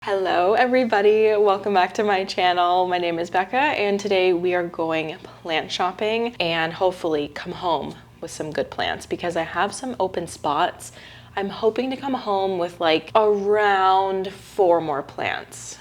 Hello everybody, welcome back to my channel. My name is Becca and today we are going plant shopping and hopefully come home with some good plants because I have some open spots. I'm hoping to come home with like around 4 more plants.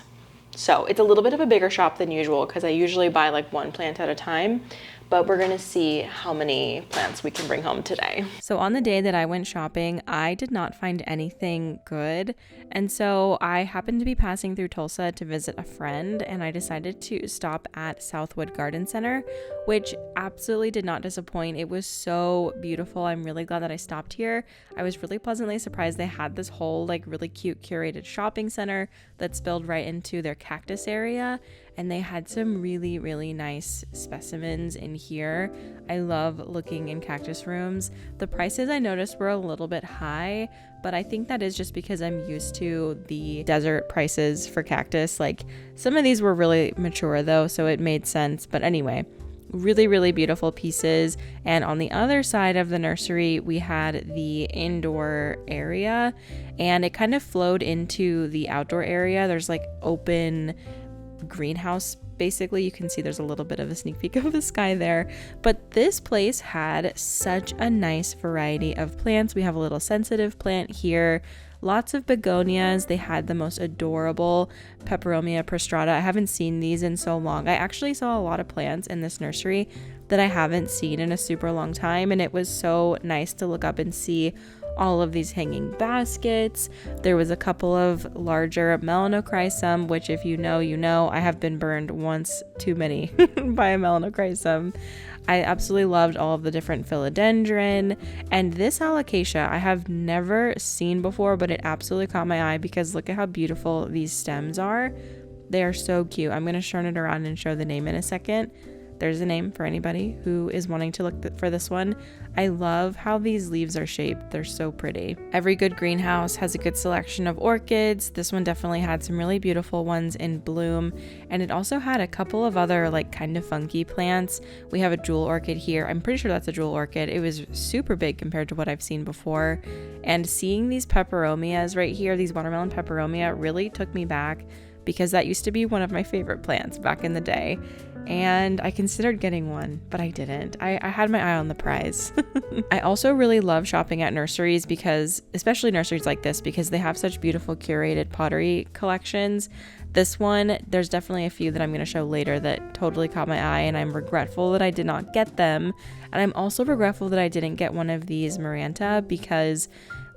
So it's a little bit of a bigger shop than usual because I usually buy like 1 plant at a time, but we're gonna see how many plants we can bring home today. So on the day that I went shopping, I did not find anything good. And so I happened to be passing through Tulsa to visit a friend and I decided to stop at Southwood Garden Center, which absolutely did not disappoint. It was so beautiful. I'm really glad that I stopped here. I was really pleasantly surprised they had this whole like really cute curated shopping center that spilled right into their cactus area. And they had some really nice specimens in here. I love looking in cactus rooms. The prices I noticed were a little bit high, but I think that is just because I'm used to the desert prices for cactus. Like some of these were really mature though, so it made sense. But anyway, really beautiful pieces. And on the other side of the nursery, we had the indoor area and it kind of flowed into the outdoor area. There's like open greenhouse basically. You can see there's a little bit of a sneak peek of the sky there, but this place had such a nice variety of plants. We have a little sensitive plant here, lots of begonias. They had the most adorable peperomia prostrata. I haven't seen these in so long. I actually saw a lot of plants in this nursery that I haven't seen in a super long time, and it was so nice to look up and see all of these hanging baskets. There was a couple of larger melanochrysum, which if you know, you know, I have been burned once too many by a melanochrysum. I absolutely loved all of the different philodendron, and this alocasia I have never seen before, but it absolutely caught my eye because look at how beautiful these stems are. They are so cute. I'm going to turn it around and show the name in a second. There's a name for anybody who is wanting to look for this one. I love how these leaves are shaped. They're so pretty. Every good greenhouse has a good selection of orchids. This one definitely had some really beautiful ones in bloom. And it also had a couple of other like kind of funky plants. We have a jewel orchid here. I'm pretty sure that's a jewel orchid. It was super big compared to what I've seen before. And seeing these peperomias right here, these watermelon peperomia, really took me back because that used to be one of my favorite plants back in the day. And I considered getting one, but I didn't. I had my eye on the prize. I also really love shopping at nurseries because, especially nurseries like this, because they have such beautiful curated pottery collections. This one, there's definitely a few that I'm going to show later that totally caught my eye, and I'm regretful that I did not get them. And I'm also regretful that I didn't get one of these Maranta because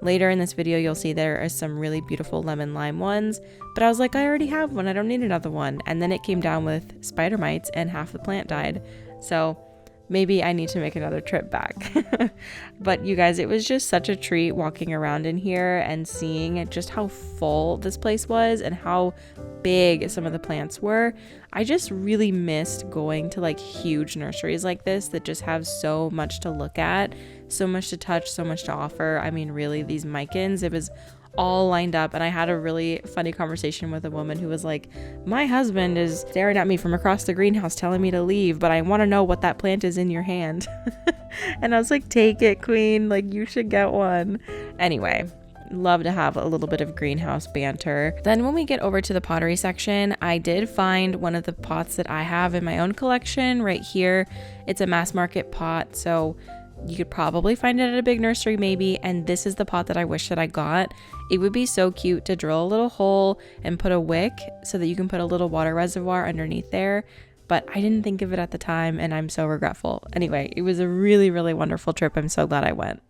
later in this video, you'll see there are some really beautiful lemon lime ones, but I was like, I already have one. I don't need another one. And then it came down with spider mites and half the plant died. So maybe I need to make another trip back. But you guys, it was just such a treat walking around in here and seeing just how full this place was and how big some of the plants were. I just really missed going to like huge nurseries like this that just have so much to look at, so much to touch, so much to offer. I mean, really, these micans, it was all lined up, and I had a really funny conversation with a woman who was like, my husband is staring at me from across the greenhouse telling me to leave, but I want to know what that plant is in your hand. And I was like, take it, queen, like you should get one. Anyway, love to have a little bit of greenhouse banter. Then when we get over to the pottery section, I did find one of the pots that I have in my own collection right here. It's a mass market pot, so you could probably find it at a big nursery maybe, and this is the pot that I wish that I got. It would be so cute to drill a little hole and put a wick so that you can put a little water reservoir underneath there, but I didn't think of it at the time and I'm so regretful. Anyway, it was a really wonderful trip. I'm so glad I went.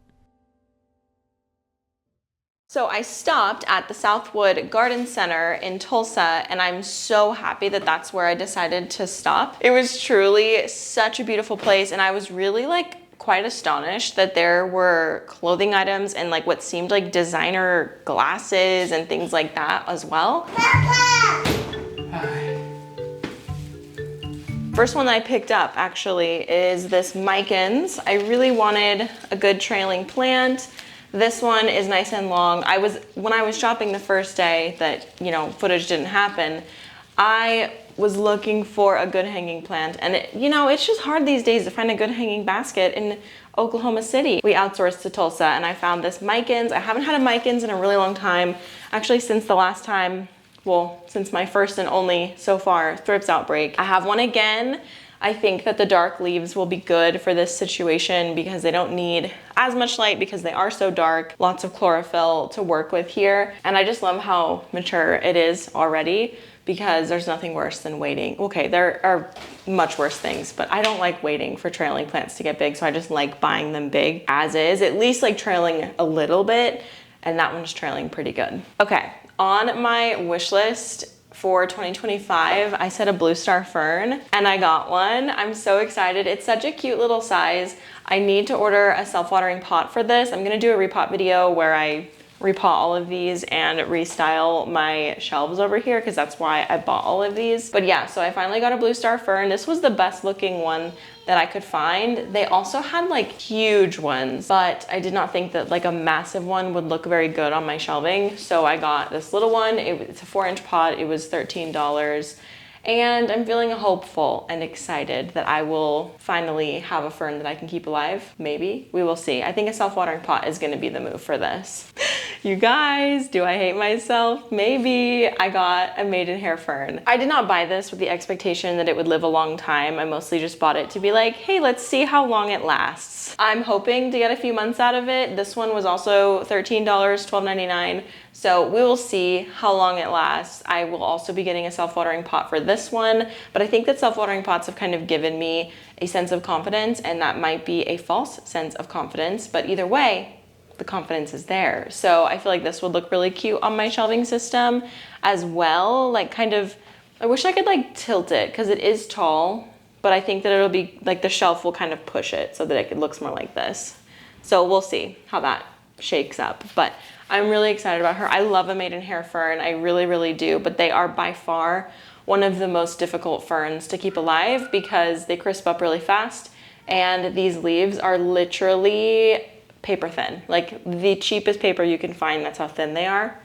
So I stopped at the Southwood Garden Center in Tulsa, and I'm so happy that that's where I decided to stop. It was truly such a beautiful place, and I was really like quite astonished that there were clothing items and like what seemed like designer glasses and things like that as well. First one that I picked up actually is this micans. I really wanted a good trailing plant. This one is nice and long. When I was shopping the first day that, you know, footage didn't happen, I was looking for a good hanging plant, and it's just hard these days to find a good hanging basket in Oklahoma City. We outsourced to Tulsa, and I found this micans. I haven't had a micans in a really long time, actually since the last time well, since my first and only so far thrips outbreak. I have one again. I think that the dark leaves will be good for this situation because they don't need as much light because they are so dark. Lots of chlorophyll to work with here. And I just love how mature it is already because there's nothing worse than waiting. Okay, there are much worse things, but I don't like waiting for trailing plants to get big. So I just like buying them big as is, at least like trailing a little bit. And that one's trailing pretty good. Okay, on my wish list for 2025, I set a blue star fern and I got one. I'm so excited. It's such a cute little size. I need to order a self-watering pot for this. I'm gonna do a repot video where I repot all of these and restyle my shelves over here because that's why I bought all of these. But yeah, so I finally got a blue star fern. This was the best looking one that I could find. They also had like huge ones, but I did not think that like a massive one would look very good on my shelving. So I got this little one. It's a 4-inch pot. It was $13. And I'm feeling hopeful and excited that I will finally have a fern that I can keep alive. Maybe. We will see. I think a self-watering pot is going to be the move for this. You guys, do I hate myself? Maybe. I got a maidenhair fern. I did not buy this with the expectation that it would live a long time. I mostly just bought it to be like, hey, let's see how long it lasts. I'm hoping to get a few months out of it. This one was also $13, $12.99. So we will see how long it lasts. I will also be getting a self-watering pot for this one, but I think that self-watering pots have kind of given me a sense of confidence, and that might be a false sense of confidence, but either way, the confidence is there. So I feel like this would look really cute on my shelving system as well. Like kind of, I wish I could like tilt it because it is tall, but I think that it'll be like the shelf will kind of push it so that it looks more like this. So we'll see how that shakes up, but I'm really excited about her. I love a maidenhair fern. I really, really do, but they are by far one of the most difficult ferns to keep alive because they crisp up really fast and these leaves are literally paper thin. Like the cheapest paper you can find, that's how thin they are.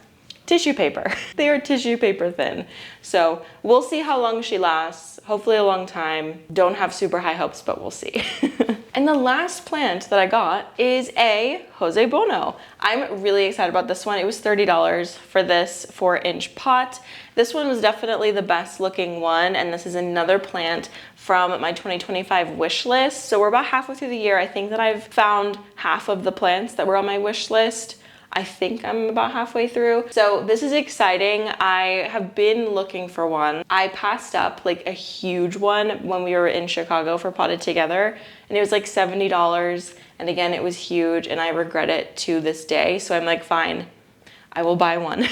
Tissue paper. They are tissue paper thin. So we'll see how long she lasts. Hopefully a long time. Don't have super high hopes, but we'll see. And the last plant that I got is a Jose Bono. I'm really excited about this one. It was $30 for this 4-inch pot. This one was definitely the best looking one, and this is another plant from my 2025 wish list. So we're about halfway through the year. I think that I've found half of the plants that were on my wish list. I think I'm about halfway through. So this is exciting. I have been looking for one. I passed up like a huge one when we were in Chicago for Potted Together, and it was like $70. And again, it was huge and I regret it to this day. So I'm like, fine, I will buy one.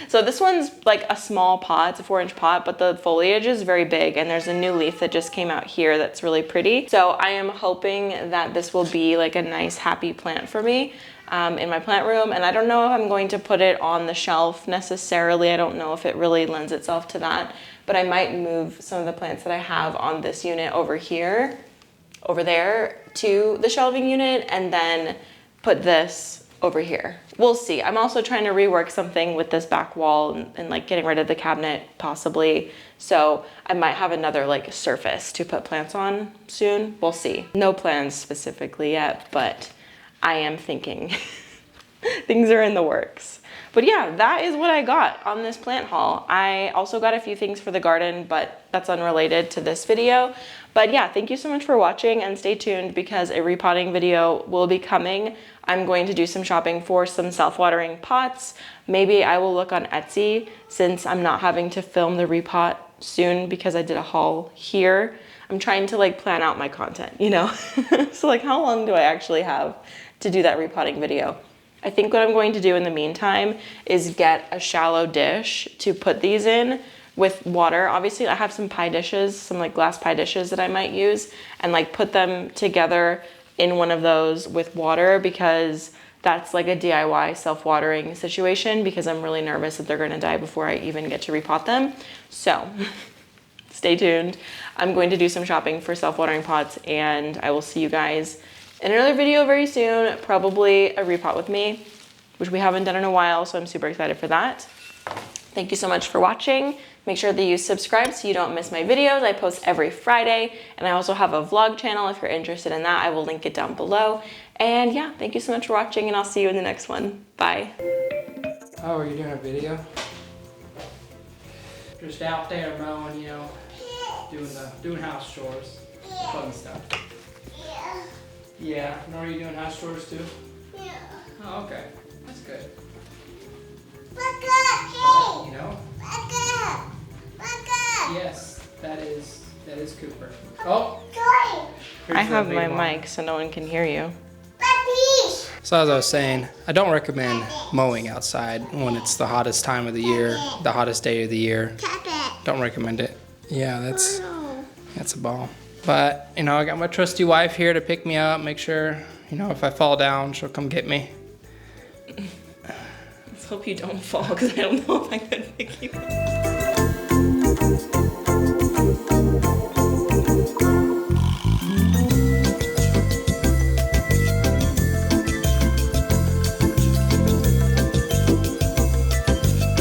So this one's like a small pot, it's a 4-inch pot, but the foliage is very big and there's a new leaf that just came out here that's really pretty. So I am hoping that this will be like a nice happy plant for me in my plant room. And I don't know if I'm going to put it on the shelf necessarily. I don't know if it really lends itself to that, but I might move some of the plants that I have on this unit over here, over there to the shelving unit, and then put this over here. We'll see. I'm also trying to rework something with this back wall and like getting rid of the cabinet possibly. So I might have another like surface to put plants on soon. We'll see. No plans specifically yet, but I am thinking. Things are in the works. But yeah, that is what I got on this plant haul. I also got a few things for the garden, but that's unrelated to this video. But yeah, thank you so much for watching and stay tuned because a repotting video will be coming. I'm going to do some shopping for some self-watering pots. Maybe I will look on Etsy since I'm not having to film the repot soon because I did a haul here. I'm trying to like plan out my content, you know? So like how long do I actually have to do that repotting video? I think what I'm going to do in the meantime is get a shallow dish to put these in with water. Obviously I have some pie dishes, some like glass pie dishes that I might use, and like put them together in one of those with water because that's like a DIY self-watering situation because I'm really nervous that they're gonna die before I even get to repot them. So stay tuned. I'm going to do some shopping for self-watering pots and I will see you guys in another video very soon, probably a repot with me, which we haven't done in a while, so I'm super excited for that. Thank you so much for watching. Make sure that you subscribe so you don't miss my videos. I post every Friday, and I also have a vlog channel if you're interested in that. I will link it down below. And yeah, thank you so much for watching, and I'll see you in the next one. Bye. Oh, are you doing a video? just out there mowing, you know, doing house chores, fun stuff. Yeah. Yeah. Nora, you doing house chores too? Yeah. Oh, okay. That's good. Becca, hey. You know? Becca. Becca. Yes, that is Cooper. Oh. Joy. Here's I the have big my one. mic so no one can hear you. Puppy. So as I was saying, I don't recommend mowing outside when it's the hottest time of the year, the hottest day of the year. Puppet. Don't recommend it. Yeah, that's Oh. a ball. But, you know, I got my trusty wife here to pick me up, make sure, you know, if I fall down, she'll come get me. Let's hope you don't fall because I don't know if I could pick you up.